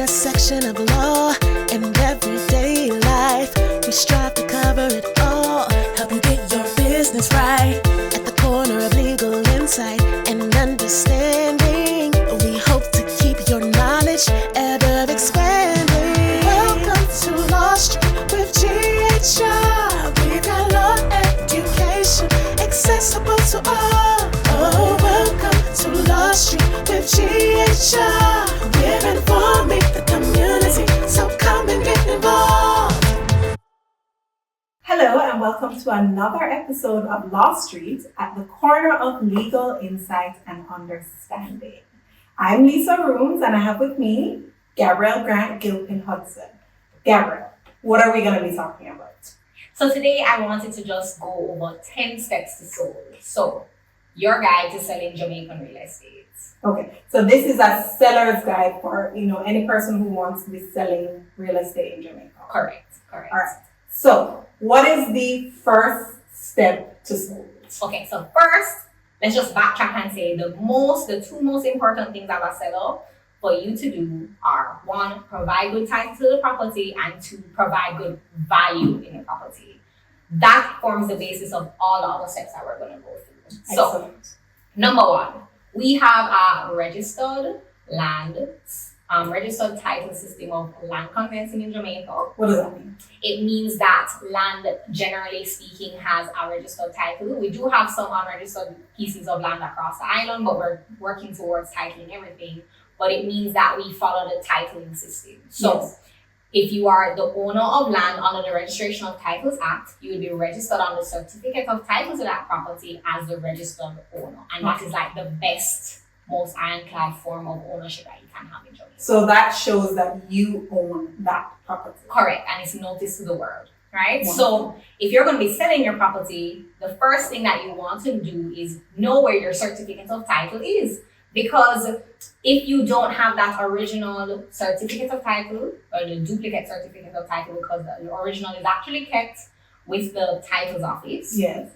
intersection of law and everyday life. We strive to cover it all, help you get your business right. At the corner of legal insight and understanding, we hope to keep your knowledge ever expanding. Welcome to Law Street with GHR. We've got law education accessible to all. Oh, welcome to Law Street with GHR. We're informing the community, so come and get involved. Hello and welcome to another episode of Law Street at the corner of legal insight and understanding. I'm Lisa Rooms and I have with me Gabrielle Grant Gilpin Hudson. Gabrielle, what are we going to be talking about? So today I wanted to just go over 10 steps to sold. So your guide to selling Jamaican real estate. Okay, so this is a seller's guide for any person who wants to be selling real estate in Jamaica. Correct. All right. So what is the first step to sold? Okay, so first, let's just backtrack and say the two most important things as a seller for you to do are: one, provide good title to the property, and two, provide good value in the property. That forms the basis of all the other steps that we're going to go through. So, number one, we have a registered title system of land conveyancing in Jamaica. What does that mean? It means that land, generally speaking, has a registered title. We do have some unregistered pieces of land across the island, but we're working towards titling everything. But it means that we follow the titling system. So yes. If you are the owner of land under the Registration of Titles Act, you will be registered on the certificate of title to that property as the registered owner. And that is like the best, most ironclad form of ownership that you can have in Jamaica. So that shows that you own that property. Correct, and it's noticed to the world, right? Wonderful. So if you're going to be selling your property, the first thing that you want to do is know where your certificate of title is. Because if you don't have that original certificate of title or the duplicate certificate of title, because the original is actually kept with the titles office, yes,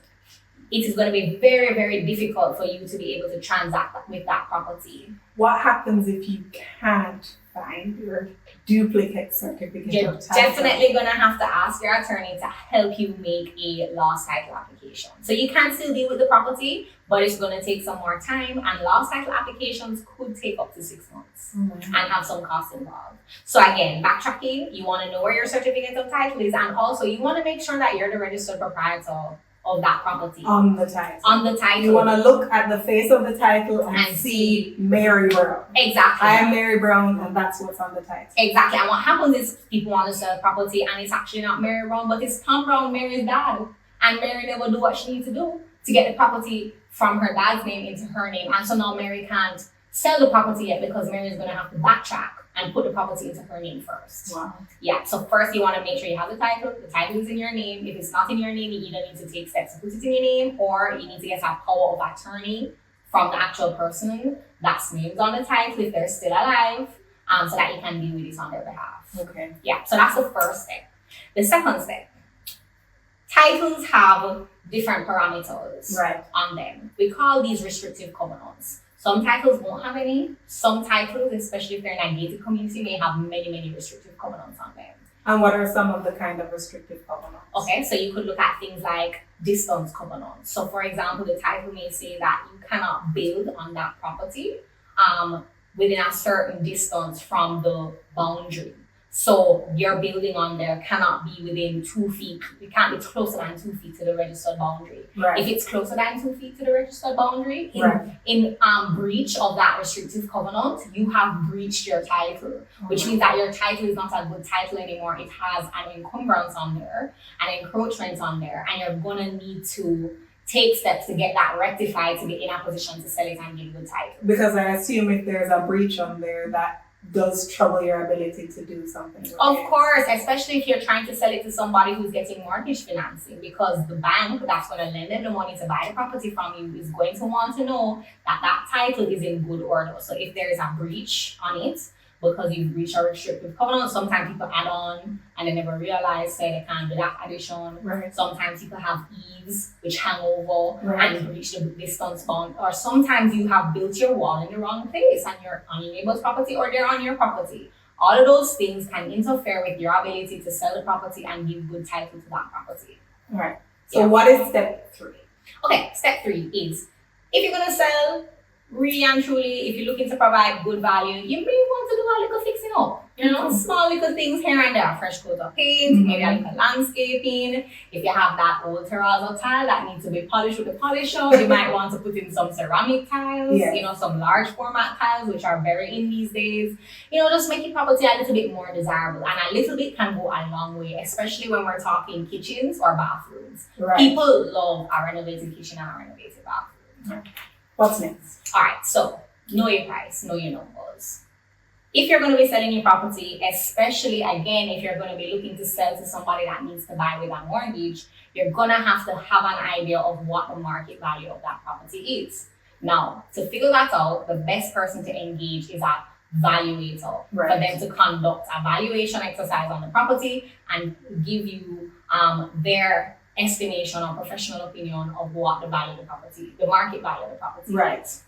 it is going to be very, very difficult for you to be able to transact with that property. What happens if you can't find your duplicate certificate You're of title? definitely going to have to ask your attorney to help you make a lost title application. So you can still deal with the property, but it's going to take some more time, and lost title applications could take up to 6 months and have some costs involved. So again, backtracking, you want to know where your certificate of title is, and also you want to make sure that you're the registered proprietor of that property. On the title. You want to look at the face of the title and see Mary Brown. Exactly. I am Mary Brown, and that's what's on the title. Exactly. And what happens is people want to sell property and it's actually not Mary Brown, but it's Tom Brown, Mary's dad. And Mary never do what she needs to do to get the property from her dad's name into her name. And so now Mary can't sell the property yet because Mary is going to have to backtrack and put the property into her name first. Wow. Yeah, so first you want to make sure you have the title is in your name. If it's not in your name, you either need to take steps to put it in your name, or you need to get a power of attorney from the actual person that's named on the title if they're still alive, so that you can deal with this on their behalf. Okay. Yeah, so that's the first step. The second step, titles have different parameters on them. We call these restrictive covenants. Some titles won't have any. Some titles, especially if they're in a gated community, may have many, many restrictive covenants on them. And what are some of the kind of restrictive covenants? Okay, so you could look at things like distance covenants. So for example, the title may say that you cannot build on that property within a certain distance from the boundary. So your building on there cannot be within 2 feet. It can't be closer than 2 feet to the registered boundary. Right. If it's closer than 2 feet to the registered boundary, in breach of that restrictive covenant, you have breached your title, which means that your title is not a good title anymore. It has an encumbrance on there, an encroachment on there, and you're gonna need to take steps to get that rectified to be in a position to sell it and get a good title. Because I assume if there's a breach on there, that does trouble your ability to do something. Of course, especially if you're trying to sell it to somebody who's getting mortgage financing, because the bank that's going to lend them the money to buy the property from you is going to want to know that that title is in good order. So if there is a breach on it, because you've reached a restrictive covenant. Sometimes people add on and they never realize, say they can't do that addition. Right. Sometimes people have eaves which hang over Right. and breach the distance bound. Or sometimes you have built your wall in the wrong place and you're on your neighbor's property or they're on your property. All of those things can interfere with your ability to sell the property and give good title to that property. All right. So what is step 3? Okay, step 3 is if you're gonna sell, really and truly, if you're looking to provide good value, you may want to do a little fixing up. Small little things here and there, fresh coat of paint, maybe a little landscaping. If you have that old terrazzo tile that needs to be polished with a polisher, you might want to put in some ceramic tiles, some large format tiles, which are very in these days. Just make your property a little bit more desirable, and a little bit can go a long way, especially when we're talking kitchens or bathrooms. Right. People love a renovated kitchen and a renovated bathroom. What's next? All right, so know your price, know your numbers. If you're going to be selling your property, especially again, if you're going to be looking to sell to somebody that needs to buy with a mortgage, you're going to have an idea of what the market value of that property is. Now, to figure that out, the best person to engage is a valuator for them to conduct a valuation exercise on the property and give you their estimation or professional opinion of what the value of the property, the market value of the property is.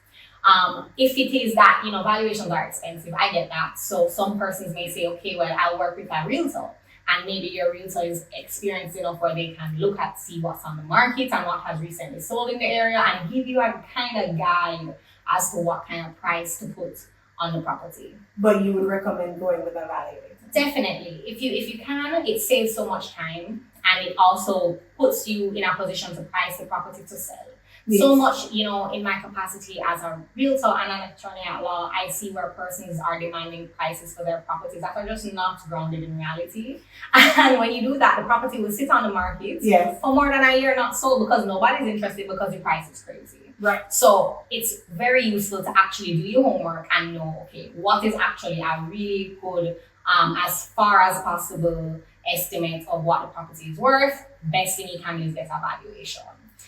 If it is that, valuations are expensive, I get that. So some persons may say, okay, well, I'll work with a realtor. And maybe your realtor is experienced enough where they can see what's on the market and what has recently sold in the area and give you a kind of guide as to what kind of price to put on the property. But you would recommend going with a valuator? Definitely. If you can, it saves so much time and it also puts you in a position to price the property to sell. Yes. So much, in my capacity as a realtor and an attorney at law, I see where persons are demanding prices for their properties that are just not grounded in reality. And when you do that, the property will sit on the market for more than a year not sold because nobody's interested because the price is crazy. Right. So it's very useful to actually do your homework and know, okay, what is actually a really good, as far as possible, estimate of what the property is worth. Best thing you can do is get a valuation.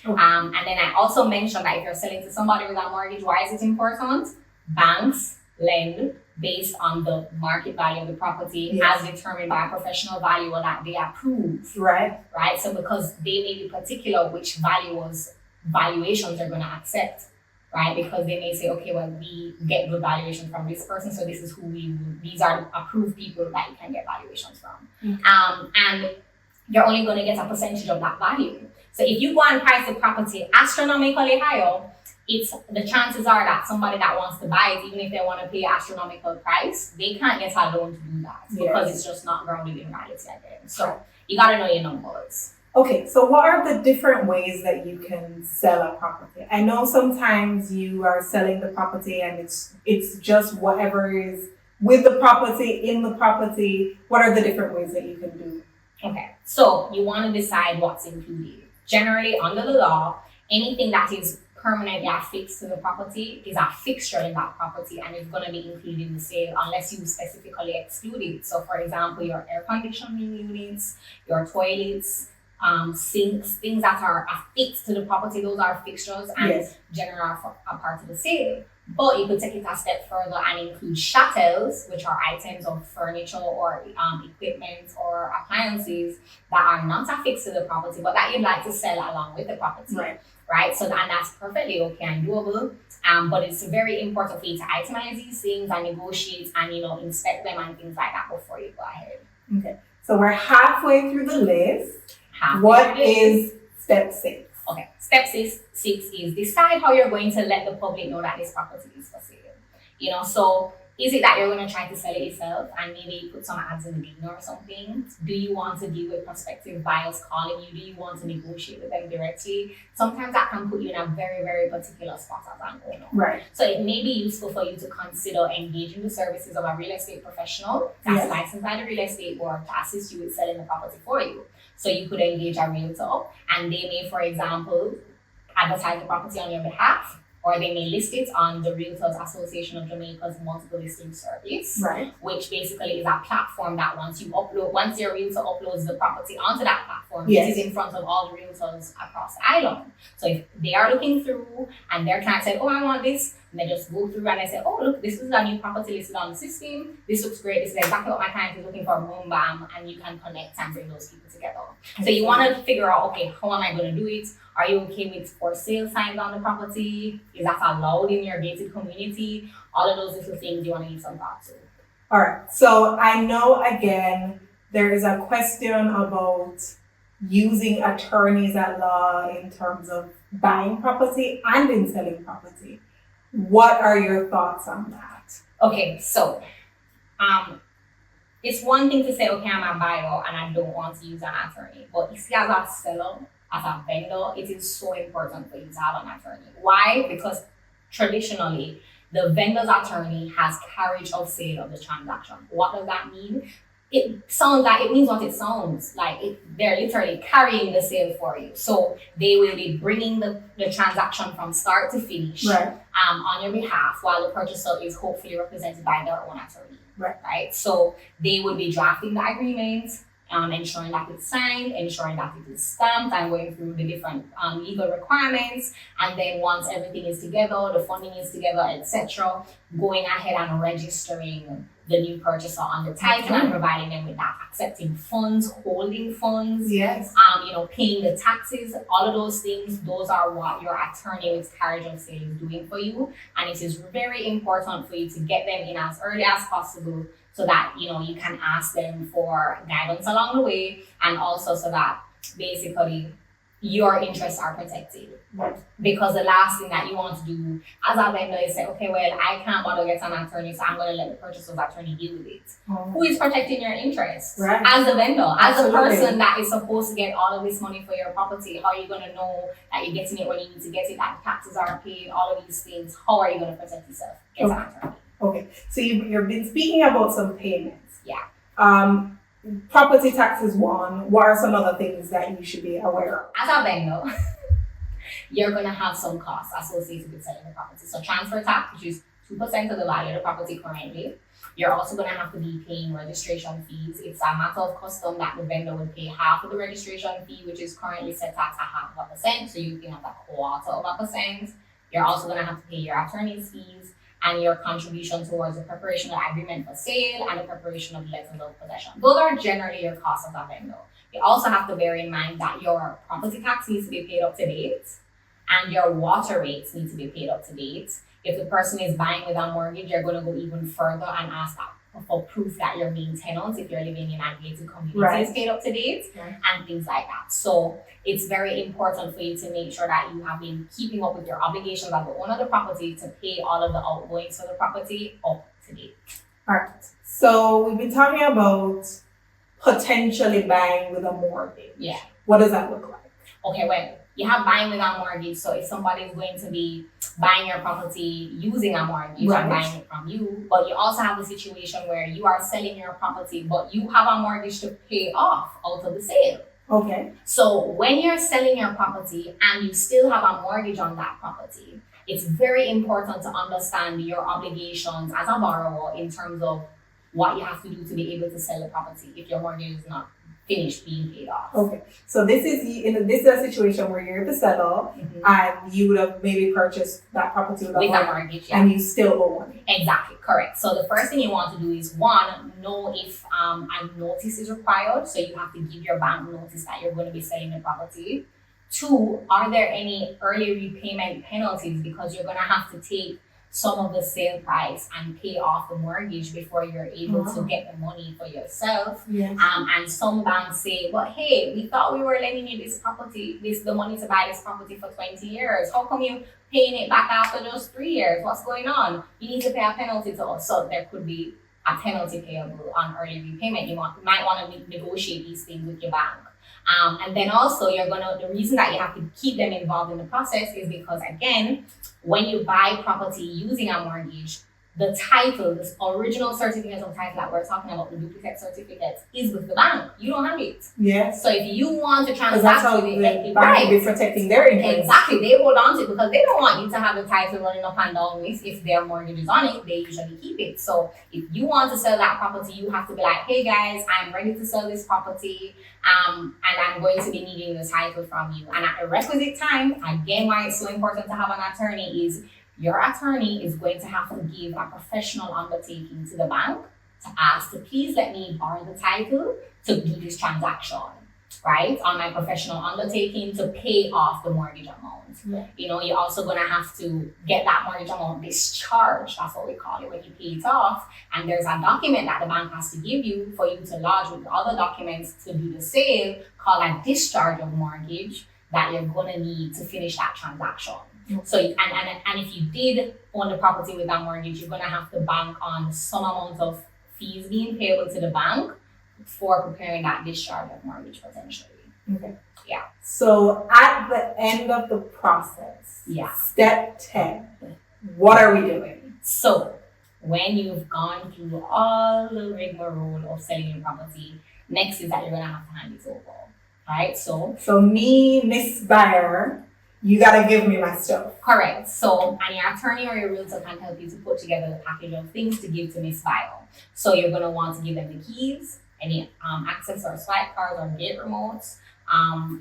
Okay. And then I also mentioned that if you're selling to somebody with a mortgage, why is it important? Banks lend based on the market value of the property as determined by a professional valuer that they approve. Right. So because they may be particular which valuations they're going to accept. Right, because they may say, okay, well, we get good valuation from this person, so this is these are the approved people that you can get valuations from. Mm-hmm. And you're only going to get a percentage of that value. So if you go and price the property astronomically higher, the chances are that somebody that wants to buy it, even if they want to pay an astronomical price, they can't get a loan to do that because it's just not grounded in reality again. So you got to know your numbers. Okay, so what are the different ways that you can sell a property? I know sometimes you are selling the property and it's just whatever is with the property, in the property. What are the different ways that you can do? Okay, so you want to decide what's included. Generally, under the law, anything that is permanently affixed to the property is a fixture in that property and is going to be included in the sale unless you specifically exclude it. So, for example, your air conditioning units, your toilets, sinks, things that are affixed to the property, those are fixtures and generally are a part of the sale. But you could take it a step further and include chattels, which are items of furniture or equipment or appliances that are not affixed to the property, but that you'd like to sell along with the property. Right? So and that's perfectly okay and doable. But it's very important for you to itemize these things and negotiate and inspect them and things like that before you go ahead. Okay. So we're halfway through the list. What is step 6? Okay, step 6 is decide how you're going to let the public know that this property is for sale. So is it that you're going to try to sell it yourself and maybe put some ads in the beginning or something? Do you want to deal with prospective buyers calling you? Do you want to negotiate with them directly? Sometimes that can put you in a very, very particular spot as an owner. Right. So it may be useful for you to consider engaging the services of a real estate professional that's licensed by the real estate board to assist you with selling the property for you. So you could engage a realtor and they may, for example, advertise the property on your behalf, or they may list it on the Realtors Association of Jamaica's multiple listing service, which basically is a platform that once your realtor uploads the property onto that platform, it is in front of all the realtors across the island. So if they are looking through and their client said, oh, I want this, and they just go through and they say, oh, look, this is a new property listed on the system. This looks great. This is exactly what my client is looking for. Boom, bam. And you can connect and bring those people together. So you want to figure out, okay, how am I going to do it? Are you okay with for sale signs on the property? Is that allowed in your gated community? All of those little things you want to give some thought to. All right. So I know again there is a question about using attorneys at law in terms of buying property and in selling property. What are your thoughts on that? Okay, so it's one thing to say, okay, I'm a buyer and I don't want to use an attorney. But you see, as a seller, as a vendor, it is so important for you to have an attorney. Why? Because traditionally, the vendor's attorney has carriage of sale of the transaction. What does that mean? It means what it sounds like. They're literally carrying the sale for you. So they will be bringing the transaction from start to finish on your behalf, while the purchaser is hopefully represented by their own attorney. Right? So they will be drafting the agreement, ensuring that it's signed, ensuring that it is stamped, and going through the different legal requirements. And then once everything is together, the funding is together, etc., going ahead and registering the new purchaser on the title and providing them with that, accepting funds, holding funds, paying the taxes, all of those things. Those are what your attorney with carriage of sale is doing for you. And it is very important for you to get them in as early as possible, so that you can ask them for guidance along the way, and also so that basically your interests are protected. Because the last thing that you want to do as a vendor is say, okay, well, I can't bother get an attorney, so I'm going to let the purchaser's attorney deal with it. Who is protecting your interests? As a vendor, as a person that is supposed to get all of this money for your property, how are you going to know that you're getting it when you need to get it, that taxes are paid, all of these things? How are you going to protect yourself? Get an attorney. Okay, so you've been speaking about some payments. Yeah. Property taxes one. What are some other things that you should be aware of? As a vendor, you're going to have some costs associated with selling the property. So transfer tax, which is 2% of the value of the property currently. You're also going to have to be paying registration fees. It's a matter of custom that the vendor would pay half of the registration fee, which is currently set at 0.5%. So you're looking at 0.25%. You're also going to have to pay your attorney's fees and your contribution towards the preparation of the agreement for sale and the preparation of the letters of possession. Those are generally your costs as a vendor. You also have to bear in mind that your property tax needs to be paid up to date, and your water rates need to be paid up to date. If the person is buying with a mortgage, you're going to go even further and ask for proof that your main tenant, if you're living in a gated community, is paid up to date, and things like that. So it's very important for you to make sure that you have been keeping up with your obligations as the owner of the property to pay all of the outgoings for the property up to date. All right. So we've been talking about potentially buying with a mortgage. Yeah. What does that look like? Okay, well, you have buying with a mortgage. So if somebody is going to be buying your property using a mortgage and buying it from you, but you also have the situation where you are selling your property, but you have a mortgage to pay off out of the sale. Okay. So when you're selling your property and you still have a mortgage on that property, it's very important to understand your obligations as a borrower in terms of what you have to do to be able to sell the property if your mortgage is not finished being paid off. Okay, so this is a situation where you're the seller and you would have maybe purchased that property with a mortgage, and you still owe money. Exactly, correct. So the first thing you want to do is one, know if a notice is required. So you have to give your bank notice that you're going to be selling the property. Two, are there any early repayment penalties, because you're going to have to take some of the sale price and pay off the mortgage before you're able to get the money for yourself. And some banks say, but hey, we thought we were lending you this property, the money to buy this property for 20 years. How come you paying it back after just 3 years? What's going on? You need to pay a penalty to us. So there could be a penalty payable on early repayment. You might want to negotiate these things with your bank. And then also the reason that you have to keep them involved in the process is because, again, when you buy property using a mortgage, the title, this original certificate of title that we're talking about, the duplicate certificate, is with the bank. You don't have it. Yes. So if you want to transact that's how with the it, bank will be protecting their interests. Exactly. They hold on to it because they don't want you to have the title running up and down with. If their mortgage is on it, they usually keep it. So if you want to sell that property, you have to be like, hey guys, I'm ready to sell this property, and I'm going to be needing the title from you. And at the requisite time, again, why it's so important to have an attorney is your attorney is going to have to give a professional undertaking to the bank to ask to please let me borrow the title to do this transaction. right, on my professional undertaking to pay off the mortgage amount. Yeah. You know, you're also gonna have to get that mortgage amount discharged. That's what we call it when you pay it off. And there's a document that the bank has to give you for you to lodge with other documents to do the sale called a discharge of mortgage that you're gonna need to finish that transaction. So, and if you did own the property with that mortgage, you're gonna have to bank on some amount of fees being payable to the bank for preparing that discharge of mortgage potentially. Okay. Yeah. So at the end of the process, Yeah. step 10, what are we doing? So when you've gone through all the rigmarole of selling your property, next is that you're gonna have to hand it over. Right? So me, Miss Buyer, you gotta give me my stuff. correct. So and your attorney or your realtor can help you to put together the package of things to give to Miss Bio. So you're gonna want to give them the keys, any access or swipe cards or gate remotes.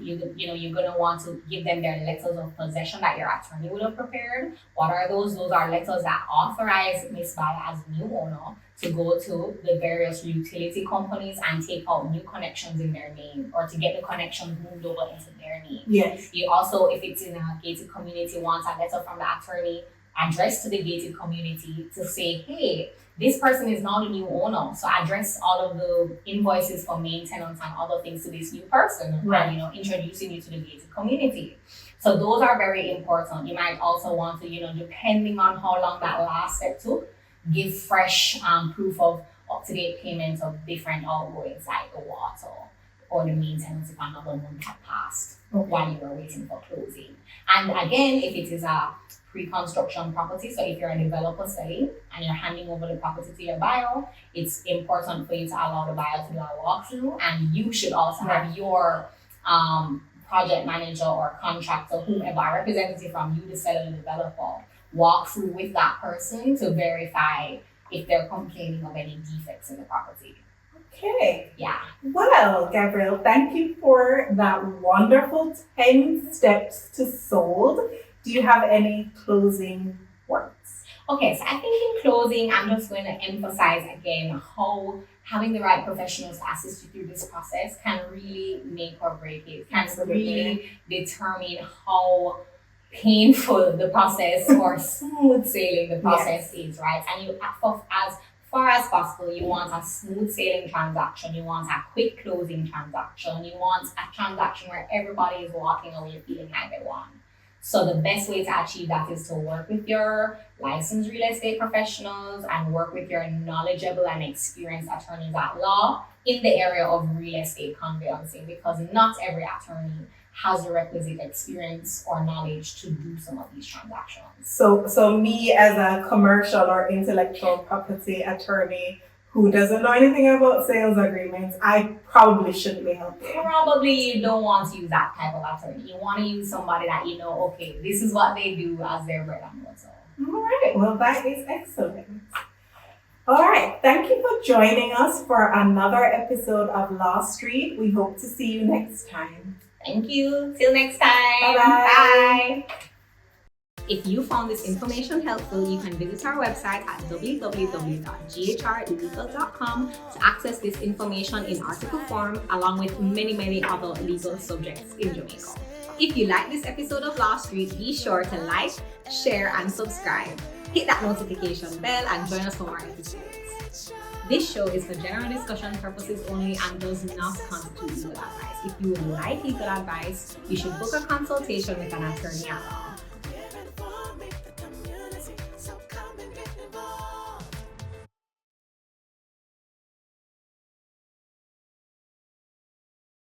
You're gonna want to give them their letters of possession that your attorney would have prepared. What are those? Those are letters that authorize Miss Bio as new owner to go to the various utility companies and take out new connections in their name or to get the connections moved over into their name. Yes. You also, if it's in a gated community, want a letter from the attorney addressed to the gated community to say, hey, this person is now the new owner. So address all of the invoices for maintenance and other things to this new person, Right. and introducing you to the gated community. So those are very important. You might also want to, depending on how long that last step took, give fresh proof of up-to-date payments of different outgoings like the water or the maintenance if another month had passed while you were waiting for closing. And again, if it is a pre-construction property, so if you're a developer selling and you're handing over the property to your buyer, it's important for you to allow the buyer to do a walkthrough, and you should also have your project manager or contractor, whomever, a representative from you, the seller, the developer, walk through with that person to verify if they're complaining of any defects in the property. Okay. Yeah. Well, Gabrielle, thank you for that wonderful 10 steps to sold. Do you have any closing words? Okay, so I think in closing, I'm just going to emphasize again how having the right professionals to assist you through this process can really make or break it, can really determine how painful the process or smooth sailing the process is, right? And you, as far as possible, you want a smooth sailing transaction, you want a quick closing transaction, you want a transaction where everybody is walking away feeling like they won. So the best way to achieve that is to work with your licensed real estate professionals and work with your knowledgeable and experienced attorneys at law in the area of real estate conveyancing, because not every attorney has the requisite experience or knowledge to do some of these transactions. So me as a commercial or intellectual property attorney who doesn't know anything about sales agreements, I probably shouldn't be helping. Probably you don't want to use that type of attorney. You want to use somebody that okay, this is what they do as their bread and butter. All right, well, that is excellent. All right, thank you for joining us for another episode of Law Street. We hope to see you next time. Thank you. Till next time. Bye-bye. Bye. If you found this information helpful, you can visit our website at www.ghrlegal.com to access this information in article form, along with many other legal subjects in Jamaica. If you like this episode of Law Street, be sure to like, share, and subscribe. Hit that notification bell and join us for more episodes. This show is for general discussion purposes only and does not constitute legal advice. If you would like legal advice, you should book a consultation with an attorney at law.